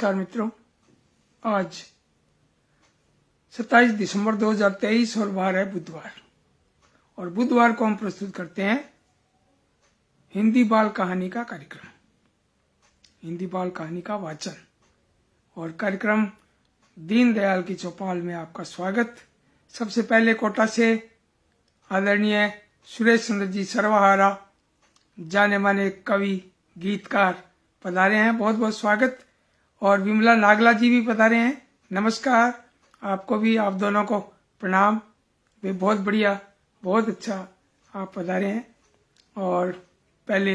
नमस्कार मित्रों, आज 27 दिसंबर 2023 और वार है बुधवार। और बुधवार को हम प्रस्तुत करते हैं हिंदी बाल कहानी का कार्यक्रम, हिंदी बाल कहानी का वाचन। और कार्यक्रम दीनदयाल की चौपाल में आपका स्वागत। सबसे पहले कोटा से आदरणीय सुरेश चंद्र जी सर्वहारा, जाने माने कवि गीतकार पधारे हैं, बहुत बहुत स्वागत। और विमला नागला जी भी पधारे हैं, नमस्कार आपको भी, आप दोनों को प्रणाम। वे बहुत बढ़िया, बहुत अच्छा आप पधारे हैं। और पहले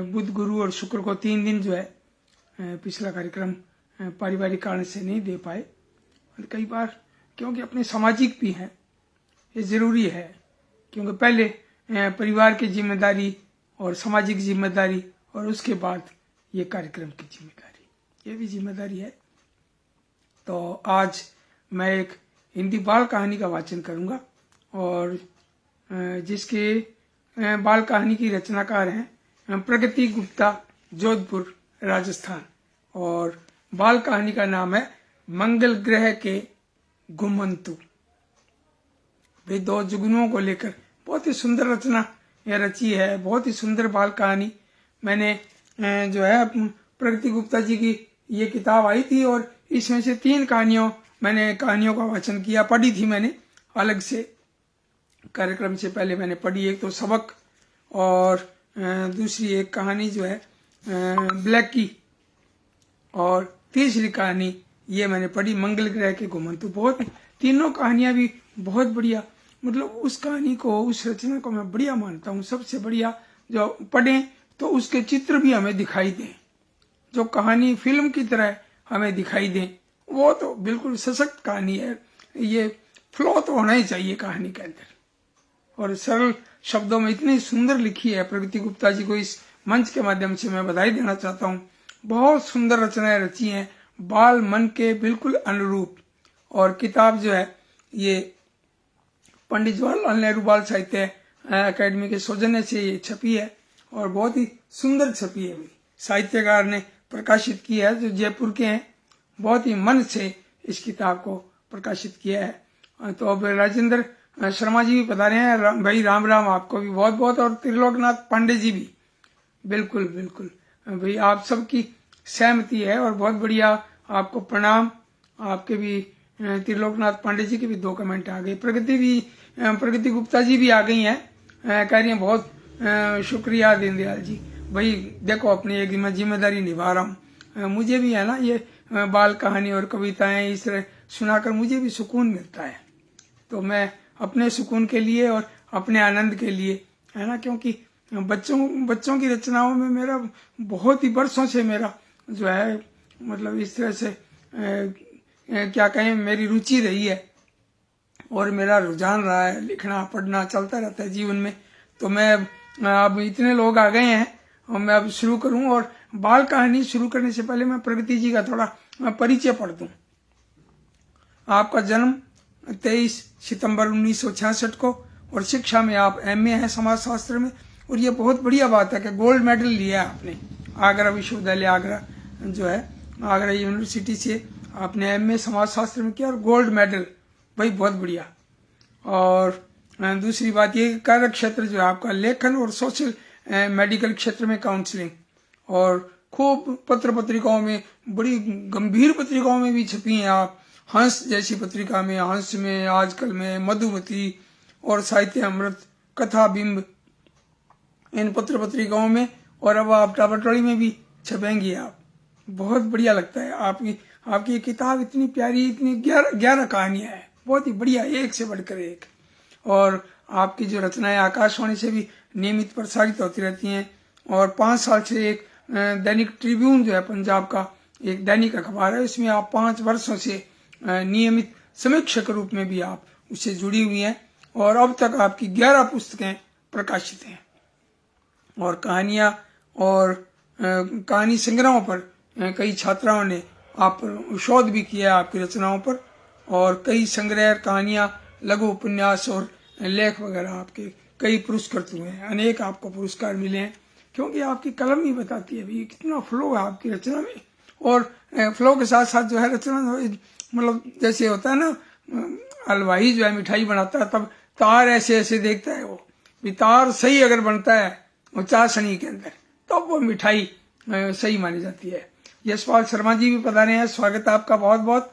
बुध गुरु और शुक्र को 3 दिन जो है पिछला कार्यक्रम पारिवारिक कारण से नहीं दे पाए। और कई बार क्योंकि अपने सामाजिक भी हैं, ये जरूरी है, क्योंकि पहले परिवार की जिम्मेदारी और सामाजिक जिम्मेदारी और उसके बाद ये कार्यक्रम की जिम्मेदारी, ये भी जिम्मेदारी है। तो आज मैं एक हिंदी बाल कहानी का वाचन करूंगा और जिसके बाल कहानी की रचनाकार हैं प्रगति गुप्ता, जोधपुर राजस्थान। और बाल कहानी का नाम है मंगल ग्रह के घुमंतु। वे 2 जुगनुओं को लेकर बहुत ही सुंदर रचना यह रची है, बहुत ही सुंदर बाल कहानी। मैंने जो है प्रगति गुप्ता जी की ये किताब आई थी और इसमें से 3 कहानियों का वाचन किया, पढ़ी थी मैंने अलग से, कार्यक्रम से पहले मैंने पढ़ी। एक तो सबक और दूसरी एक कहानी जो है ब्लैक की, और तीसरी कहानी ये मैंने पढ़ी मंगल ग्रह के घुमंतु। बहुत तीनों कहानियां भी बहुत बढ़िया, मतलब उस कहानी को, उस रचना को मैं बढ़िया मानता हूँ। सबसे बढ़िया जो पढ़ें तो उसके चित्र भी हमें दिखाई दें, जो कहानी फिल्म की तरह हमें दिखाई दें, वो तो बिल्कुल सशक्त कहानी है। ये फ्लो तो होना ही चाहिए कहानी के अंदर। और सरल शब्दों में इतनी सुंदर लिखी है प्रगति गुप्ता जी को, इस मंच के माध्यम से मैं बधाई देना चाहता हूँ। बहुत सुंदर रचनाएं रची हैं, बाल मन के बिल्कुल अनुरूप। और किताब जो है ये पंडित जवाहरलाल नेहरू बाल साहित्य अकादमी के सौजन्य से ये छपी है और बहुत ही सुंदर छपी है। साहित्यकार ने प्रकाशित किया है जो जयपुर के हैं, बहुत ही मन से इस किताब को प्रकाशित किया है। तो अब राजेंद्र शर्मा जी भी पधारे हैं, भाई राम राम आपको भी बहुत बहुत। और त्रिलोकनाथ पांडे जी भी, बिल्कुल बिल्कुल भाई, आप सबकी सहमति है और बहुत बढ़िया, आपको प्रणाम। आपके भी त्रिलोकनाथ पांडे जी के भी 2 कमेंट आ गए। प्रगति गुप्ता जी भी आ गई हैं, कह रही हैं बहुत शुक्रिया दीनदयाल जी। भाई देखो, अपनी एक जिम्मेदारी निभा रहा हूँ। मुझे भी है ना ये बाल कहानी और कविताएं इस तरह सुनाकर मुझे भी सुकून मिलता है। तो मैं अपने सुकून के लिए और अपने आनंद के लिए, है ना, क्योंकि बच्चों की रचनाओं में मेरा बहुत ही वर्षों से मेरा जो है, मतलब इस तरह से क्या कहें, मेरी रुचि रही है और मेरा रुझान रहा है। लिखना पढ़ना चलता रहता है जीवन में। तो मैं अब इतने लोग आ गए हैं और मैं अब शुरू करूं। और बाल कहानी शुरू करने से पहले मैं प्रगति जी का थोड़ा परिचय पढ़ दूं। आपका जन्म 23 सितंबर 1966 को, और शिक्षा में आप MA हैं समाज शास्त्र में। और ये बहुत बढ़िया बात है कि गोल्ड मेडल लिया है आपने आगरा विश्वविद्यालय, आगरा जो है आगरा यूनिवर्सिटी से आपने MA समाज शास्त्र में किया और गोल्ड मेडल, भाई बहुत बढ़िया। और दूसरी बात ये, कार्य क्षेत्र जो है आपका लेखन और सोशल मेडिकल क्षेत्र में काउंसलिंग, और खूब पत्र पत्रिकाओं में, बड़ी गंभीर पत्रिकाओं में भी छपी हैं आप। हंस जैसी पत्रिका में, हंस में, आजकल में, मधुमती और साहित्य अमृत, कथा बिंब, इन पत्र पत्रिकाओं में। और अब आप टावरटोली में भी छपेंगी आप। बहुत बढ़िया लगता है आपकी ये किताब, इतनी प्यारी, इतनी 11 कहानियां हैं, बहुत ही बढ़िया, एक से बढ़कर एक। और आपकी जो रचनाएं आकाशवाणी से भी नियमित प्रसारित होती रहती हैं। और 5 साल से एक दैनिक ट्रिब्यून जो है पंजाब का एक दैनिक अखबार है, इसमें आप 5 वर्षों से नियमित समीक्षक रूप में भी आप उससे जुड़ी हुई हैं। और अब तक आपकी 11 पुस्तकें प्रकाशित हैं। और कहानियां और कहानी संग्रहों पर कई छात्राओं ने आप शोध भी किया है आपकी रचनाओं पर। और कई संग्रह, कहानियां, लघु उपन्यास और लेख वगैरह आपके कई पुरस्कृत हुए हैं, अनेक आपको पुरस्कार मिले हैं, क्योंकि आपकी कलम ही बताती है भाई कितना फ्लो है आपकी रचना में। और फ्लो के साथ साथ जो है रचना, मतलब जैसे होता है ना, हलवाई जो है मिठाई बनाता है तब तार ऐसे ऐसे देखता है, वो भी तार सही अगर बनता है वो चाशनी के अंदर तो वो मिठाई सही मानी जाती है। यशपाल शर्मा जी भी पधारे हैं, स्वागत है आपका बहुत बहुत।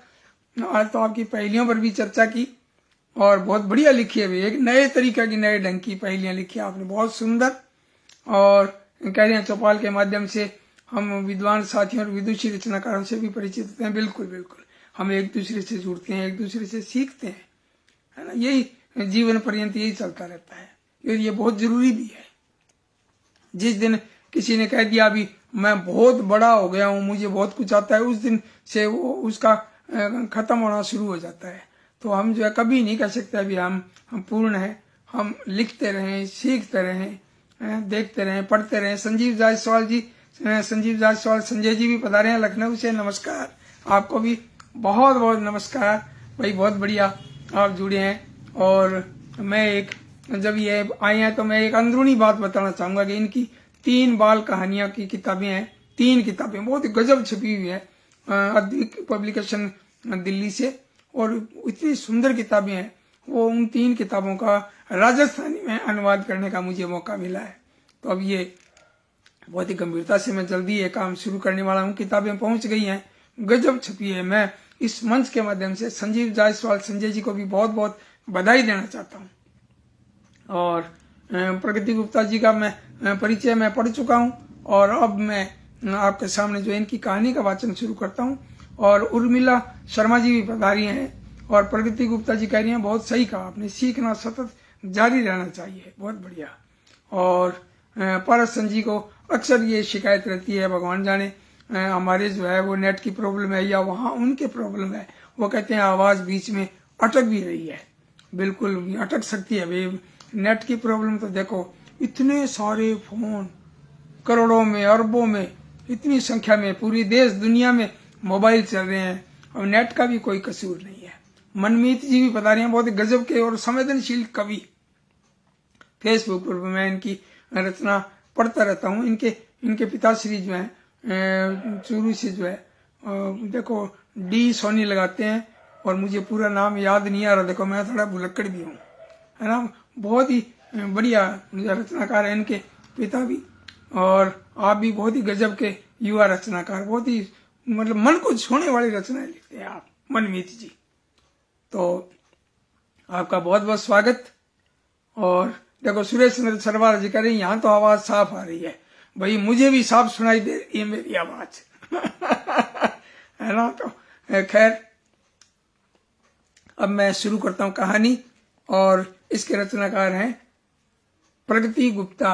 आज तो आपकी पहेलियों पर भी चर्चा की और बहुत बढ़िया लिखी है, एक नए तरीका की, नए ढंग की पहेलियां लिखी आपने, बहुत सुंदर। और कह रहे हैं चौपाल के माध्यम से हम विद्वान साथियों और विदुषी रचनाकारों से भी परिचित होते हैं। बिल्कुल बिल्कुल, हम एक दूसरे से जुड़ते हैं, एक दूसरे से सीखते हैं, है ना, यही जीवन पर्यंत यही चलता रहता है, ये बहुत जरूरी भी है। जिस दिन किसी ने कह दिया अभी मैं बहुत बड़ा हो गया हूं, मुझे बहुत कुछ आता है, उस दिन से वो उसका खत्म होना शुरू हो जाता है। तो हम जो है कभी नहीं कह सकते अभी हम पूर्ण है। हम लिखते रहें, सीखते रहें, देखते रहें, पढ़ते रहें। संजीव जायसवाल जी, संजीव जायसवाल संजय जी भी पधारे हैं लखनऊ से, नमस्कार आपको भी, बहुत बहुत नमस्कार भाई, बहुत बढ़िया आप जुड़े हैं। और मैं एक, जब ये आए हैं तो मैं एक अंदरूनी बात बताना चाहूंगा कि इनकी 3 बाल कहानियां की किताबें हैं, 3 किताबें बहुत ही गजब छपी हुई है, अद्विक पब्लिकेशन दिल्ली से, और इतनी सुंदर किताबें हैं वो। उन 3 किताबों का राजस्थानी में अनुवाद करने का मुझे मौका मिला है, तो अब ये बहुत ही गंभीरता से मैं जल्दी ये काम शुरू करने वाला हूँ। किताबें पहुंच गई हैं, गजब छपी है। मैं इस मंच के माध्यम से संजीव जायसवाल संजय जी को भी बहुत बहुत बधाई देना चाहता हूँ। और प्रगति गुप्ता जी का मैं परिचय मैं पढ़ चुका हूँ, और अब मैं आपके सामने जो इनकी कहानी का वाचन शुरू करता हूँ। और उर्मिला शर्मा जी भी पधारी हैं, और प्रगति गुप्ता जी कह रही हैं बहुत सही कहा आपने, सीखना सतत जारी रहना चाहिए, बहुत बढ़िया। और पारस जी को अक्सर ये शिकायत रहती है, भगवान जाने हमारे जो है वो नेट की प्रॉब्लम है या वहाँ उनके प्रॉब्लम है, वो कहते हैं आवाज बीच में अटक भी रही है। बिल्कुल अटक सकती है भाई, नेट की प्रॉब्लम तो देखो, इतने सारे फोन, करोड़ों में, अरबों में, इतनी संख्या में पूरी देश दुनिया में मोबाइल चल रहे हैं, और नेट का भी कोई कसूर नहीं है। मनमीत जी भी बता रहे हैं, बहुत गजब के और संवेदनशील कवि। फेसबुक पर मैं इनकी रचना पढ़ता रहता हूँ। इनके पिताश्री जो है चूरू से जो है, देखो डी सोनी लगाते हैं, और मुझे पूरा नाम याद नहीं आ रहा, देखो मैं थोड़ा भुलक्कड़ भी हूँ, है ना। बहुत ही बढ़िया रचनाकार है इनके पिता भी, और आप भी बहुत ही गजब के युवा रचनाकार, बहुत ही मतलब मन को छूने वाली रचनाएं लिखते हैं आप, मनमीत जी। तो आपका बहुत बहुत स्वागत। और देखो सुरेश चंद्र सरवार जी कह रहे हैं यहाँ तो आवाज साफ आ रही है, भाई मुझे भी साफ सुनाई दे रही है मेरी आवाज है ना। तो खैर अब मैं शुरू करता हूँ कहानी, और इसके रचनाकार हैं प्रगति गुप्ता,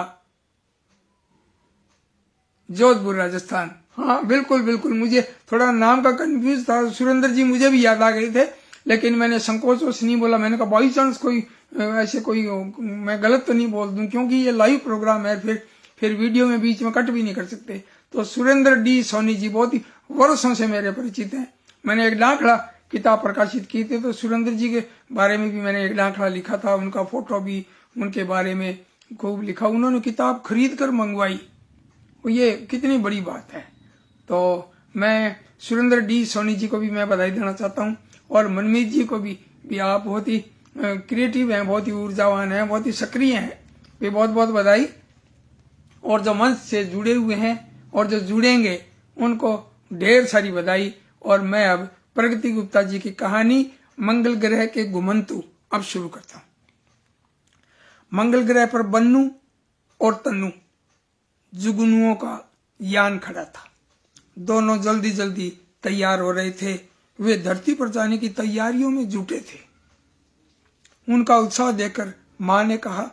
जोधपुर राजस्थान। हाँ बिल्कुल बिल्कुल, मुझे थोड़ा नाम का कंफ्यूज था। सुरेंद्र जी मुझे भी याद आ गए थे, लेकिन मैंने संकोच नहीं बोला, मैंने कहा बाई चांस कोई ऐसे कोई मैं गलत तो नहीं बोल दूं, क्योंकि ये लाइव प्रोग्राम है, फिर वीडियो में बीच में कट भी नहीं कर सकते। तो सुरेंद्र डी सोनी जी बहुत ही वर्षों से मेरे परिचित हैं। मैंने एक डाकड़ा किताब प्रकाशित की थी, तो सुरेंद्र जी के बारे में भी मैंने एक डाकड़ा लिखा था, उनका फोटो भी उनके बारे में खूब लिखा। उन्होंने किताब खरीद कर मंगवाई, ये कितनी बड़ी बात है। तो मैं सुरेंद्र डी सोनी जी को भी मैं बधाई देना चाहता हूँ, और मनमीत जी को भी आप बहुत ही क्रिएटिव हैं, बहुत ही ऊर्जावान हैं, बहुत ही सक्रिय हैं, ये बहुत बहुत बधाई। और जो मंच से जुड़े हुए हैं और जो जुड़ेंगे उनको ढेर सारी बधाई। और मैं अब प्रगति गुप्ता जी की कहानी मंगल ग्रह के घुमंतु अब शुरू करता हूँ। मंगल ग्रह पर बन्नू और तन्नू जुगनुओं का यान खड़ा था। दोनों जल्दी जल्दी तैयार हो रहे थे, वे धरती पर जाने की तैयारियों में जुटे थे। उनका उत्साह देखकर मां ने कहा,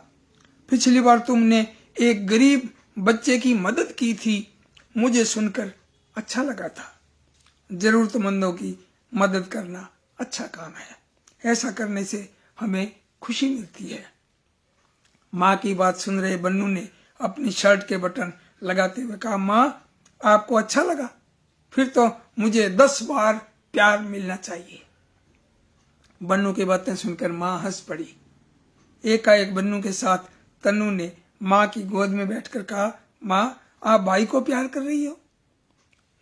पिछली बार तुमने एक गरीब बच्चे की मदद की थी, मुझे सुनकर अच्छा लगा था। जरूरतमंदों की मदद करना अच्छा काम है, ऐसा करने से हमें खुशी मिलती है। मां की बात सुन रहे बन्नू ने अपनी शर्ट के बटन लगाते हुए कहा, मां आपको अच्छा लगा, फिर तो मुझे 10 बार प्यार मिलना चाहिए। बन्नू की बातें सुनकर मां हंस पड़ी। एकाएक बन्नू के साथ तन्नू ने मां की गोद में बैठकर कहा, मां आप भाई को प्यार कर रही हो?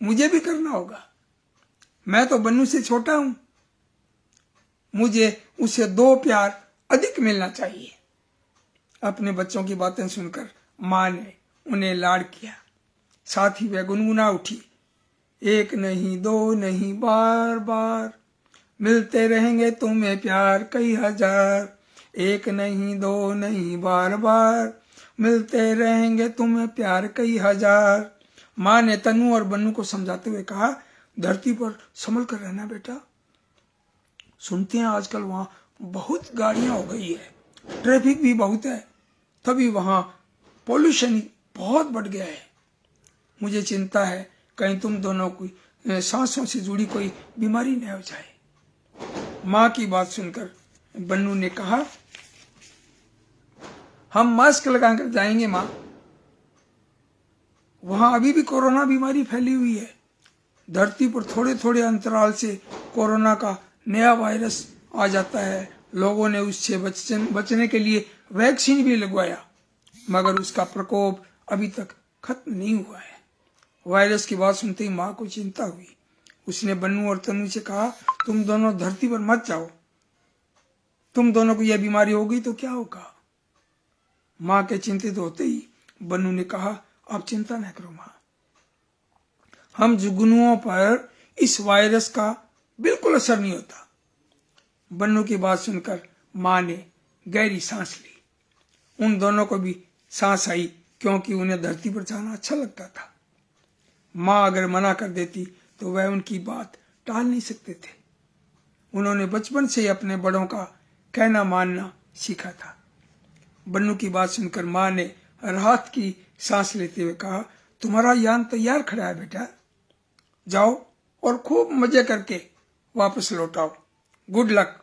मुझे भी करना होगा। मैं तो बन्नू से छोटा हूं, मुझे उसे 2 प्यार अधिक मिलना चाहिए। अपने बच्चों की बातें सुनकर माँ ने उन्हें लाड किया। साथ ही वह गुनगुना उठी, एक नहीं दो नहीं बार बार मिलते रहेंगे तुम्हें प्यार कई हजार। एक नहीं दो नहीं बार बार मिलते रहेंगे तुम्हें प्यार कई हजार। माँ ने तनु और बन्नू को समझाते हुए कहा, धरती पर संभल कर रहना बेटा। सुनते हैं आजकल वहां बहुत गाड़ियां हो गई है, ट्रैफिक भी बहुत है, तभी वहां पॉल्यूशन बहुत बढ़ गया है। मुझे चिंता है कहीं तुम दोनों की सांसों से जुड़ी कोई बीमारी न हो जाए। माँ की बात सुनकर बन्नू ने कहा, हम मास्क लगाकर जाएंगे माँ, वहां अभी भी कोरोना बीमारी फैली हुई है। धरती पर थोड़े थोड़े अंतराल से कोरोना का नया वायरस आ जाता है। लोगों ने उससे बचने के लिए वैक्सीन भी लगवाया, मगर उसका प्रकोप अभी तक खत्म नहीं हुआ है। वायरस की बात सुनते ही माँ को चिंता हुई। उसने बन्नू और तनु से कहा, तुम दोनों धरती पर मत जाओ, तुम दोनों को यह बीमारी हो गई तो क्या होगा। माँ के चिंतित होते ही बन्नू ने कहा, आप चिंता न करो माँ, हम जुगनुओं पर इस वायरस का बिल्कुल असर नहीं होता। बन्नू की बात सुनकर माँ ने गहरी सांस ली। उन दोनों को भी सांस आई, क्योंकि उन्हें धरती पर जाना अच्छा लगता था। माँ अगर मना कर देती तो वह उनकी बात टाल नहीं सकते थे। उन्होंने बचपन से ही अपने बड़ों का कहना मानना सीखा था। बन्नू की बात सुनकर माँ ने राहत की सांस लेते हुए कहा, तुम्हारा यान तैयार खड़ा है बेटा, जाओ और खूब मजे करके वापस लौट आओ। Good luck,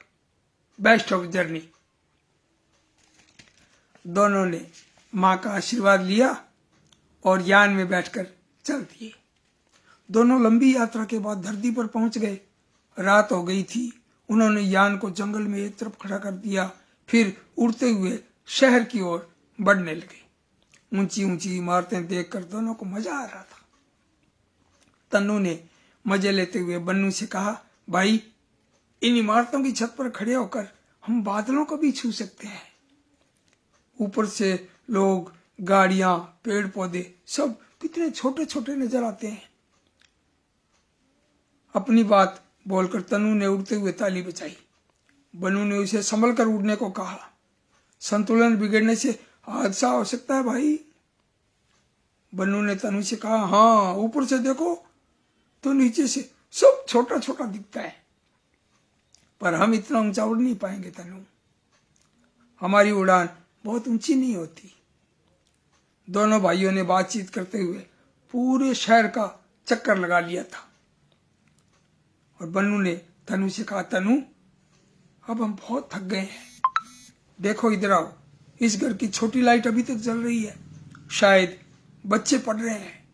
best of journey. दोनों ने माँ का आशीर्वाद लिया और यान में बैठकर चल दिए। दोनों लंबी यात्रा के बाद धरती पर पहुंच गए। रात हो गई थी। उन्होंने यान को जंगल में एक तरफ खड़ा कर दिया, फिर उड़ते हुए शहर की ओर बढ़ने लगे। ऊंची ऊंची इमारतें देखकर दोनों को मजा आ रहा था। तन्नू ने मजे लेते हुए बन्नू से कहा, भाई इन इमारतों की छत पर खड़े होकर हम बादलों को भी छू सकते हैं। ऊपर से लोग, गाड़ियां, पेड़ पौधे सब कितने छोटे छोटे नजर आते हैं। अपनी बात बोलकर तन्नू ने उड़ते हुए ताली बजाई। बन्नू ने उसे संभल कर उड़ने को कहा, संतुलन बिगड़ने से हादसा हो सकता है भाई। बन्नू ने तन्नू से कहा, हाँ ऊपर से देखो तो नीचे से सब छोटा छोटा दिखता है, पर हम इतना ऊंचा उड़ नहीं पाएंगे तन्नू, हमारी उड़ान बहुत ऊंची नहीं होती। दोनों भाइयों ने बातचीत करते हुए पूरे शहर का चक्कर लगा लिया था और बन्नू ने तनु से कहा, तनु अब हम बहुत थक गए हैं, देखो इधर आओ, इस घर की छोटी लाइट अभी तक जल रही है, शायद बच्चे पढ़ रहे हैं,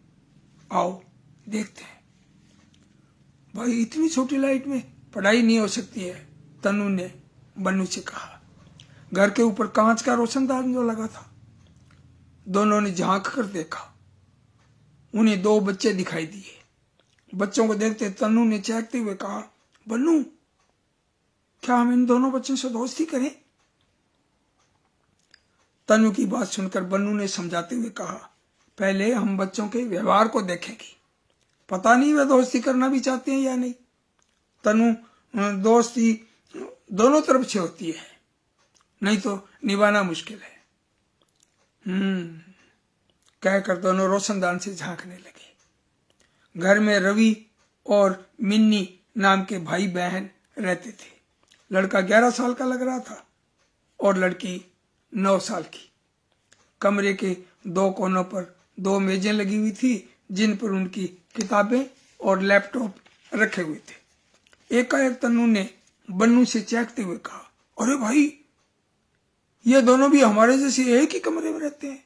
आओ देखते हैं। भाई इतनी छोटी लाइट में पढ़ाई नहीं हो सकती है, तनु ने बन्नू से कहा। घर के ऊपर कांच का रोशनदान जो लगा था, दोनों ने झांक कर देखा। उन्हें 2 बच्चे दिखाई दिए। बच्चों को देखते तनु ने चहकते हुए कहा, बन्नू क्या हम इन दोनों बच्चों से दोस्ती करें। तनु की बात सुनकर बन्नू ने समझाते हुए कहा, पहले हम बच्चों के व्यवहार को देखेंगे, पता नहीं वे दोस्ती करना भी चाहते हैं या नहीं। तनु, दोस्ती दोनों तरफ से होती है, नहीं तो निभाना मुश्किल है। कहकर दोनों रोशनदान से झांकने लगे। घर में रवि और मिन्नी नाम के भाई बहन रहते थे। लड़का 11 साल का लग रहा था और लड़की 9 साल की। कमरे के 2 कोनों पर 2 मेजें लगी हुई थी, जिन पर उनकी किताबें और लैपटॉप रखे हुए थे। एकाएक तन्नू ने बन्नू से चहकते हुए कहा, अरे भाई ये दोनों भी हमारे जैसे एक ही कमरे में रहते हैं।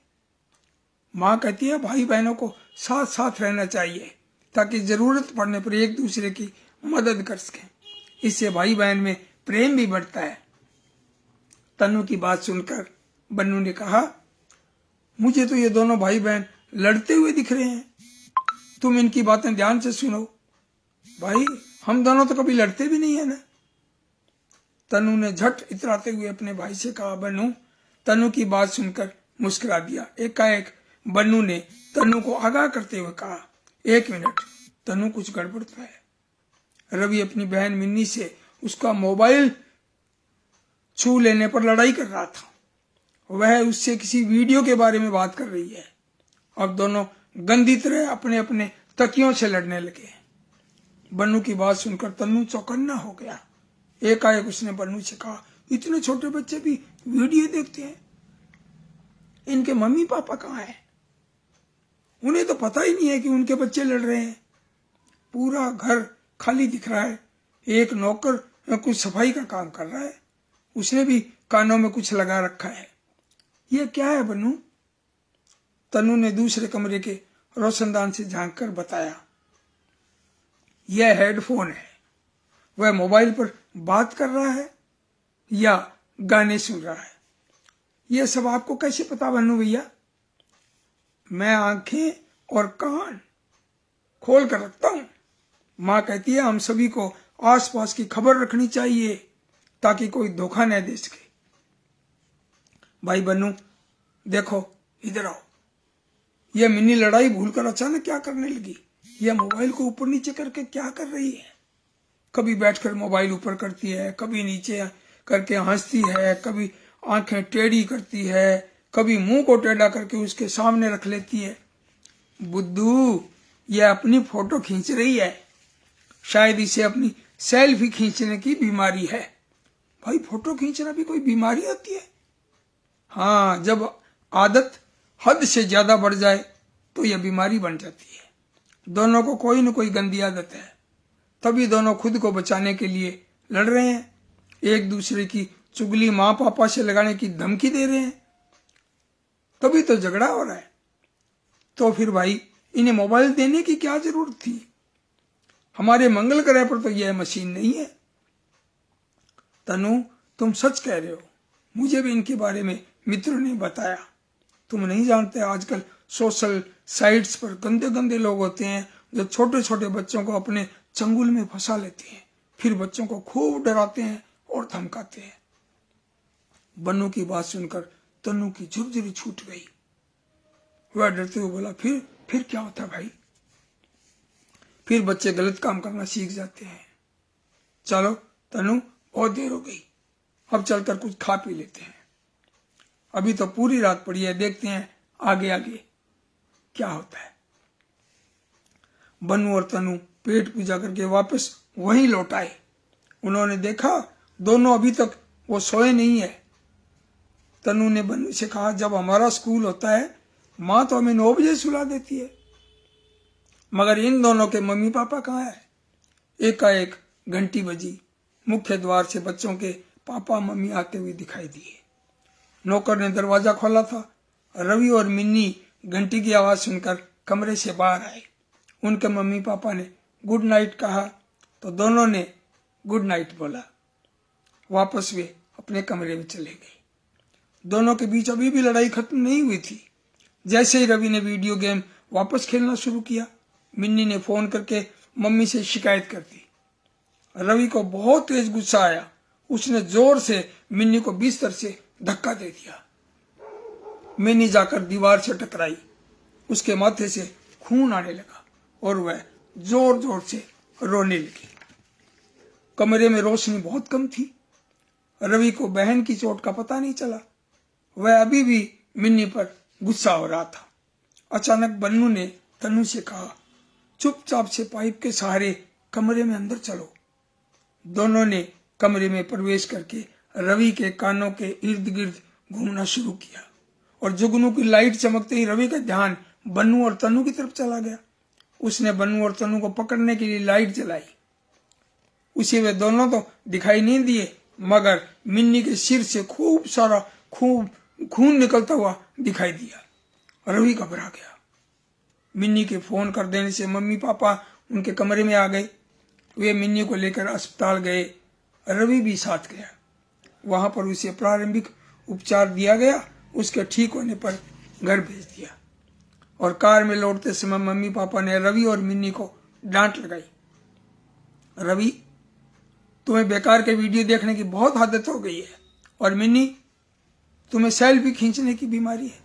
माँ कहती है भाई बहनों को साथ साथ रहना चाहिए ताकि जरूरत पड़ने पर एक दूसरे की मदद कर सकें, इससे भाई बहन में प्रेम भी बढ़ता है। तन्नू की बात सुनकर बन्नू ने कहा, मुझे तो ये दोनों भाई बहन लड़ते हुए दिख रहे हैं, तुम इनकी बातें ध्यान से सुनो। भाई हम दोनों तो कभी लड़ते भी नहीं है ना। तनु ने झट इतराते हुए अपने भाई से कहा। बन्नू तनु की बात सुनकर मुस्कुरा दिया। एकाएक बन्नू ने तनु को आगाह करते हुए कहा, 1 मिनट, तनु कुछ गड़बड़ तो है। रवि अपनी बहन मिन्नी से उसका मोबाइल छू लेने पर लड़ाई कर रहा था। वह उससे किसी वीडियो के बारे में बात कर रही है। अब दोनों गंदी तरह अपने अपने तकियों से लड़ने लगे। बन्नू की बात सुनकर तन्नू चौकन्ना हो गया। एकाएक उसने बन्नू से कहा, इतने छोटे बच्चे भी वीडियो देखते हैं, इनके मम्मी पापा कहाँ हैं? उन्हें तो पता ही नहीं है कि उनके बच्चे लड़ रहे हैं। पूरा घर खाली दिख रहा है। एक नौकर कुछ सफाई का काम कर रहा है, उसने भी कानों में कुछ लगा रखा है। यह क्या है बन्नू? तनु ने दूसरे कमरे के रोशनदान से झांक कर बताया, यह हेडफोन है। वह मोबाइल पर बात कर रहा है या गाने सुन रहा है। यह सब आपको कैसे पता बन्नू भैया? मैं आंखें और कान खोल कर रखता हूं। माँ कहती है हम सभी को आसपास की खबर रखनी चाहिए ताकि कोई धोखा न दे सके। भाई बन्नू देखो, इधर आओ। यह मिन्नी लड़ाई भूलकर अचानक क्या करने लगी? यह मोबाइल को ऊपर नीचे करके क्या कर रही है? कभी बैठकर मोबाइल ऊपर करती है, कभी नीचे करके हंसती है, कभी आंखें टेढ़ी करती है, कभी मुंह को टेढ़ा करके उसके सामने रख लेती है। बुद्धू, यह अपनी फोटो खींच रही है। शायद इसे अपनी सेल्फी खींचने की बीमारी है। भाई फोटो खींचना भी कोई बीमारी होती है? हाँ, जब आदत हद से ज्यादा बढ़ जाए तो यह बीमारी बन जाती है। दोनों को कोई न कोई गंदी आदत है, तभी दोनों खुद को बचाने के लिए लड़ रहे हैं। एक दूसरे की चुगली माँ पापा से लगाने की धमकी दे रहे हैं, तभी तो झगड़ा हो रहा है। तो फिर भाई इन्हें मोबाइल देने की क्या जरूरत थी? हमारे मंगल ग्रह पर तो यह मशीन नहीं है। तनु तुम सच कह रहे हो, मुझे भी इनके बारे में मित्रों ने बताया। तुम नहीं जानते, आजकल सोशल साइट्स पर गंदे गंदे लोग होते हैं जो छोटे छोटे बच्चों को अपने चंगुल में फंसा लेते हैं, फिर बच्चों को खूब डराते हैं और धमकाते हैं। बन्नू की बात सुनकर तन्नू की झुरझुरी छूट गई। वह डरते हुए बोला, फिर क्या होता भाई? फिर बच्चे गलत काम करना सीख जाते हैं। चलो तन्नू, बहुत देर हो गई, अब चलकर कुछ खा पी लेते हैं। अभी तो पूरी रात पड़ी है, देखते हैं आगे आगे क्या होता है। बन्नू और तन्नू पेट पूजा करके वापस वहीं लौट आए। उन्होंने देखा दोनों अभी तक वो सोए नहीं है। तन्नू ने बन्नू से कहा, जब हमारा स्कूल होता है माँ तो हमें 9 बजे सुला देती है, मगर इन दोनों के मम्मी पापा कहाँ है? एकाएक घंटी बजी। मुख्य द्वार से बच्चों के पापा मम्मी आते हुए दिखाई दिए। नौकर ने दरवाजा खोला था। रवि और मिन्नी घंटी की आवाज सुनकर कमरे से बाहर आए। उनके मम्मी पापा ने गुड नाइट कहा तो दोनों ने गुड नाइट बोला। वापस वे अपने कमरे में चले गए। दोनों के बीच अभी भी लड़ाई खत्म नहीं हुई थी। जैसे ही रवि ने वीडियो गेम वापस खेलना शुरू किया, मिन्नी ने फोन करके मम्मी से शिकायत कर दी। रवि को बहुत तेज गुस्सा आया। उसने जोर से मिन्नी को बिस्तर से धक्का दे दिया। मिन्नी जाकर दीवार से टकराई। उसके माथे से खून आने लगा और वह जोर जोर से रोने लगी। कमरे में रोशनी बहुत कम थी। रवि को बहन की चोट का पता नहीं चला। वह अभी भी मिन्नी पर गुस्सा हो रहा था। अचानक बन्नू ने तन्नू से कहा, चुपचाप से पाइप के सहारे कमरे में अंदर चलो। दोनों ने कमरे में प्रवेश करके रवि के कानों के इर्द गिर्द घूमना शुरू किया और जुगनू की लाइट चमकते ही रवि का ध्यान बन्नू और तन्नू की तरफ चला गया। उसने बन्नू और तन्नू को पकड़ने के लिए लाइट जलाई। उसे वे दोनों तो दिखाई नहीं दिए, मगर मिन्नी के सिर से खूब सारा खून निकलता हुआ दिखाई दिया। रवि घबरा गया। मिन्नी के फोन कर देने से मम्मी पापा उनके कमरे में आ गए। वे मिन्नी को लेकर अस्पताल गए। रवि भी साथ गया। वहां पर उसे प्रारंभिक उपचार दिया गया। उसके ठीक होने पर घर भेज दिया और कार में लौटते समय मम्मी पापा ने रवि और मिन्नी को डांट लगाई। रवि, तुम्हें बेकार के वीडियो देखने की बहुत आदत हो गई है, और मिन्नी, तुम्हें सेल्फी खींचने की बीमारी है।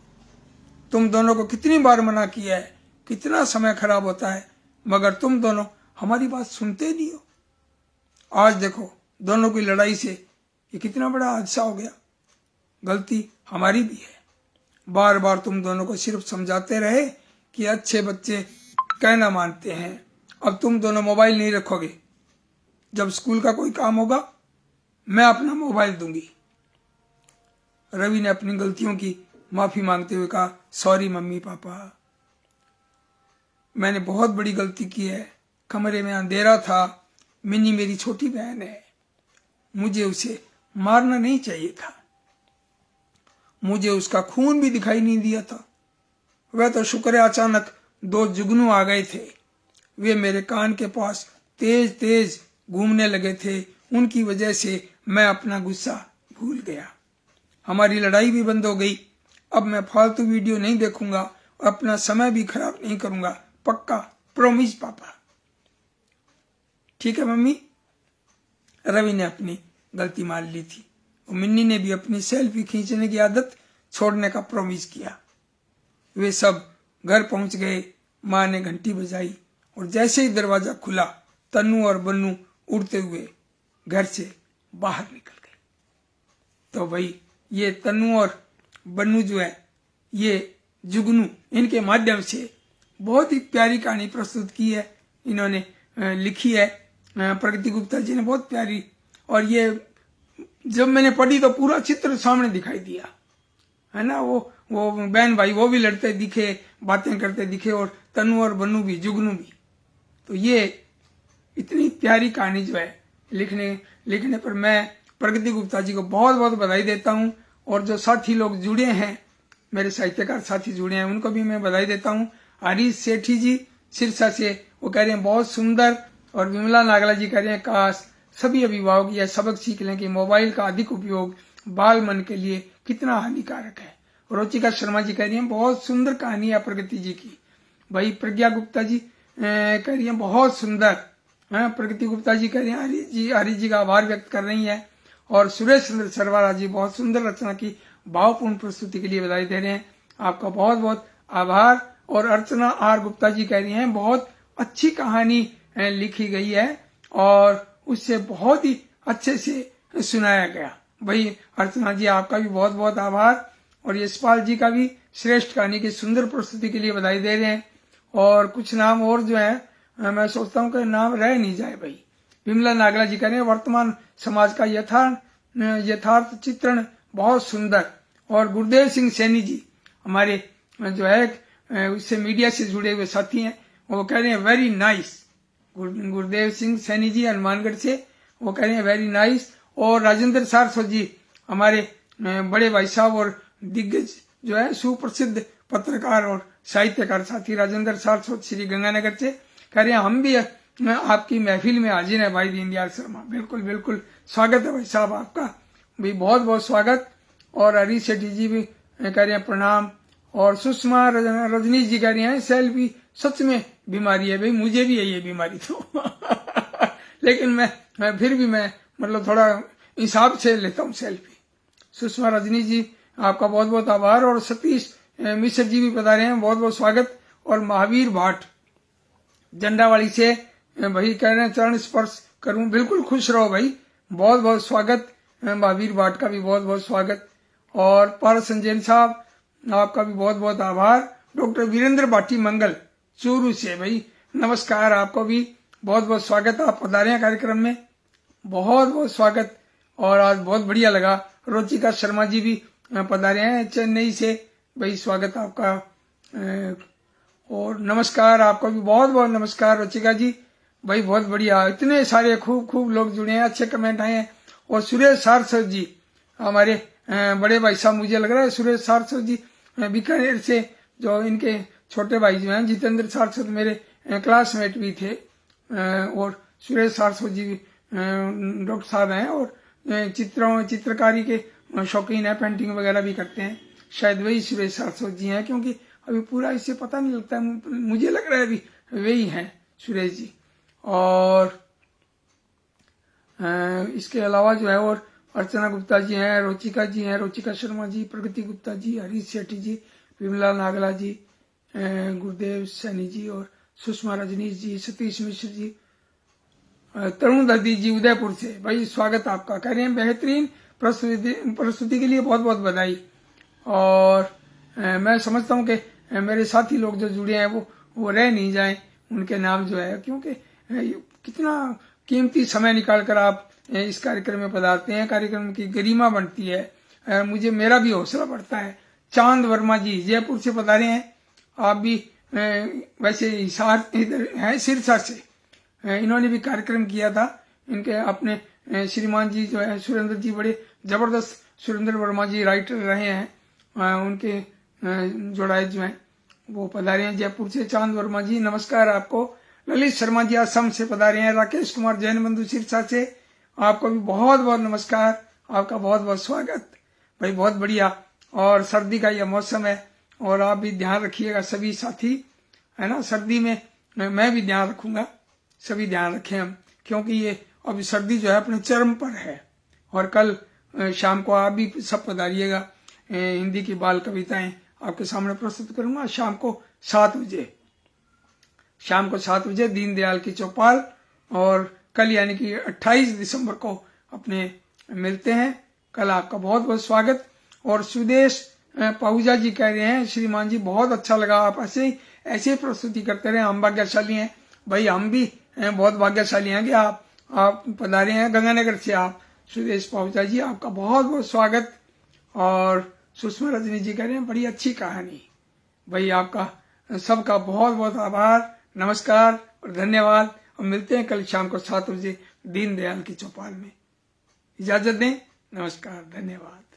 तुम दोनों को कितनी बार मना किया है, कितना समय खराब होता है, मगर तुम दोनों हमारी बात सुनते नहीं हो। आज देखो, दोनों की लड़ाई से ये कितना बड़ा हादसा हो गया। गलती हमारी भी है। बार बार तुम दोनों को सिर्फ समझाते रहे कि अच्छे बच्चे कहना मानते हैं। अब तुम दोनों मोबाइल नहीं रखोगे। जब स्कूल का कोई काम होगा, मैं अपना मोबाइल दूंगी। रवि ने अपनी गलतियों की माफी मांगते हुए कहा, सॉरी मम्मी पापा, मैंने बहुत बड़ी गलती की है। कमरे में अंधेरा था। मिन्नी मेरी छोटी बहन है, मुझे उसे मारना नहीं चाहिए था। मुझे उसका खून भी दिखाई नहीं दिया था। वह तो शुक्र है अचानक 2 जुगनू आ गए थे। वे मेरे कान के पास तेज तेज घूमने लगे थे। उनकी वजह से मैं अपना गुस्सा भूल गया। हमारी लड़ाई भी बंद हो गई। अब मैं फालतू वीडियो नहीं देखूंगा और अपना समय भी खराब नहीं करूंगा। पक्का, प्रॉमिस पापा। ठीक है मम्मी। रवि ने अपनी गलती मान ली थी और मिन्नी ने भी अपनी सेल्फी खींचने की आदत छोड़ने का प्रॉमिस किया। वे सब घर पहुंच गए। माँ ने घंटी बजाई और जैसे ही दरवाजा खुला, तन्नू और बन्नू उड़ते हुए घर से बाहर निकल गए। तो भाई, ये तन्नू और बन्नू जो है, ये जुगनू, इनके माध्यम से बहुत ही प्यारी कहानी प्रस्तुत की है। इन्होंने लिखी है, प्रगति गुप्ता जी ने, बहुत प्यारी। और ये जब मैंने पढ़ी तो पूरा चित्र सामने दिखाई दिया, है ना। वो बहन भाई वो भी लड़ते दिखे, बातें करते दिखे, और तन्नू और बन्नू भी, जुगनू भी। तो ये इतनी प्यारी कहानी जो है लिखने पर मैं प्रगति गुप्ता जी को बहुत बहुत बधाई देता हूँ। और जो साथी लोग जुड़े हैं, मेरे साहित्यकार साथी जुड़े हैं, उनको भी मैं बधाई देता हूँ। हरीश सेठी जी सिरसा से, वो कह रहे हैं बहुत सुंदर। और विमला नागला जी कह रहे हैं, काश सभी अभिभावक यह सबक सीख लें कि मोबाइल का अधिक उपयोग बाल मन के लिए कितना हानिकारक है। रोचिका शर्मा जी कह रही हैं, बहुत सुंदर कहानी है प्रगति जी की। भाई प्रज्ञा गुप्ता जी कह रही हैं, बहुत सुंदर। प्रगति गुप्ता जी कह रही हैं, हरीश जी का आभार व्यक्त कर रही है। और सुरेश चंद्र सरवारा जी बहुत सुंदर रचना की भावपूर्ण प्रस्तुति के लिए बधाई दे रहे हैं। आपका बहुत बहुत आभार। और अर्चना आर गुप्ता जी कह रही हैं, बहुत अच्छी कहानी लिखी गई है और उससे बहुत ही अच्छे से सुनाया गया। भाई अर्चना जी, आपका भी बहुत बहुत आभार। और यशपाल जी का भी श्रेष्ठ कहानी की सुंदर प्रस्तुति के लिए बधाई दे रहे हैं। और कुछ नाम और जो है, मैं सोचता हूँ कि नाम रह नहीं जाए। भाई विमला नागला जी कह रहे हैं, वर्तमान समाज का यथार्थ चित्रण बहुत सुंदर। और गुरुदेव सिंह सैनी जी, हमारे जो है उससे मीडिया से जुड़े हुए साथी हैं, वो कह रहे हैं वेरी नाइस। गुरुदेव सिंह सैनी जी हनुमानगढ़ से, वो कह रहे हैं वेरी नाइस। और राजेंद्र सारस्वत जी, हमारे बड़े भाई साहब और दिग्गज जो है सुप्रसिद्ध पत्रकार और साहित्यकार साथी राजेंद्र सारस्वत श्री गंगानगर से, कह रहे हैं हम भी आपकी महफिल में हाजिर है भाई दीनदयाल शर्मा। बिल्कुल बिल्कुल, स्वागत है भाई साहब आपका भी, बहुत बहुत स्वागत। और हरीश सेठी जी भी कह रहे हैं प्रणाम। और सुषमा रजनीश जी कह रही हैं, सेल्फी सच में बीमारी है। भाई मुझे भी है ये बीमारी तो लेकिन मैं फिर भी मैं मतलब थोड़ा हिसाब से लेता हूँ सेल्फी। सुषमा रजनीश जी, आपका बहुत बहुत आभार। और सतीश मिश्र जी भी बता रहे हैं, बहुत बहुत स्वागत। और महावीर भाट जंडावाड़ी से भाई कह रहे हैं चरण स्पर्श करूं। बिल्कुल, खुश रहो भाई, बहुत बहुत स्वागत। महावीर भाट का भी बहुत बहुत स्वागत। और पारस संजैन साहब, आपका भी बहुत बहुत आभार। डॉक्टर वीरेंद्र भाटी मंगल चूरू से, भाई नमस्कार, आपको भी बहुत बहुत स्वागत। आप पधारे हैं कार्यक्रम में, बहुत बहुत स्वागत। और आज बहुत बढ़िया लगा। रोचिका शर्मा जी भी पधारे हैं चेन्नई से, भाई स्वागत आपका। और नमस्कार, आपको भी बहुत बहुत नमस्कार रोचिका जी, भाई बहुत बढ़िया। इतने सारे खूब लोग जुड़े हैं, अच्छे कमेंट आए हैं। और सुरेश सारस्वत जी, हमारे बड़े भाई साहब, मुझे लग रहा है सुरेश सारस्वत जी बीकानेर से, जो इनके छोटे भाई जो हैं जितेंद्र सारस्वत, मेरे क्लासमेट भी थे। और सुरेश सारस्वत जी डॉक्टर साहब हैं और चित्रकारी के शौकीन है, पेंटिंग वगैरह भी करते हैं। शायद वही सुरेश सारस्वत जी हैं, क्योंकि अभी पूरा इससे पता नहीं लगता, मुझे लग रहा है अभी वही हैं सुरेश जी। और इसके अलावा जो है और अर्चना गुप्ता जी हैं, रोचिका शर्मा जी, प्रगति गुप्ता जी, हरीश सेठी जी, विमला नागला जी, गुरुदेव सैनी जी और सुषमा रजनीश जी, सतीश मिश्र जी, तरुण दर्दी जी उदयपुर से। भाई स्वागत आपका, कह रहे हैं बेहतरीन प्रस्तुति के लिए बहुत बहुत बधाई। और मैं समझता हूँ कि मेरे साथी लोग जो जुड़े हैं वो रह नहीं जाएं, उनके नाम जो है, क्योंकि कितना कीमती समय निकाल कर आप इस कार्यक्रम में पधारते हैं, कार्यक्रम की गरिमा बनती है, मुझे मेरा भी हौसला बढ़ता है। चांद वर्मा जी जयपुर से पधारे हैं, आप भी वैसे हिसार इधर हैं सिरसा से, इन्होंने भी कार्यक्रम किया था। इनके अपने श्रीमान जी जो है सुरेंद्र जी, बड़े जबरदस्त सुरेंद्र वर्मा जी राइटर रहे हैं, उनके जोड़ाए जो हैं वो पधारे हैं जयपुर से। चांद वर्मा जी नमस्कार आपको। ललित शर्मा जी असम से पधारे हैं। राकेश कुमार जैन बंधु सिरसा से, आपको भी बहुत बहुत नमस्कार, आपका बहुत बहुत स्वागत। भाई बहुत बढ़िया, और सर्दी का यह मौसम है और आप भी ध्यान रखिएगा सभी साथी, है ना। सर्दी में मैं भी ध्यान रखूंगा, सभी ध्यान रखें हम, क्योंकि ये अभी सर्दी जो है अपने चरम पर है। और कल शाम को आप भी सब पधारिएगा, हिंदी की बाल कविताएं आपके सामने प्रस्तुत करूंगा शाम को 7 बजे दीनदयाल की चौपाल। और कल यानी कि 28 दिसंबर को अपने मिलते हैं। कल आपका बहुत बहुत स्वागत। और सुदेश पाहुजा जी कह रहे हैं श्रीमान जी बहुत अच्छा लगा, आप ऐसे ही प्रस्तुति करते रहे, हम भाग्यशाली हैं। भाई हम भी बहुत भाग्यशाली हैं कि आप पधारे हैं गंगानगर से। आप सुदेश पाहुजा जी, आपका बहुत बहुत स्वागत। और सुषमा रजनी जी कह रहे हैं बड़ी अच्छी कहानी। भाई आपका सबका बहुत बहुत आभार, नमस्कार और धन्यवाद। और मिलते हैं कल शाम को 7 बजे दीनदयाल की चौपाल में। इजाजत दें, नमस्कार, धन्यवाद।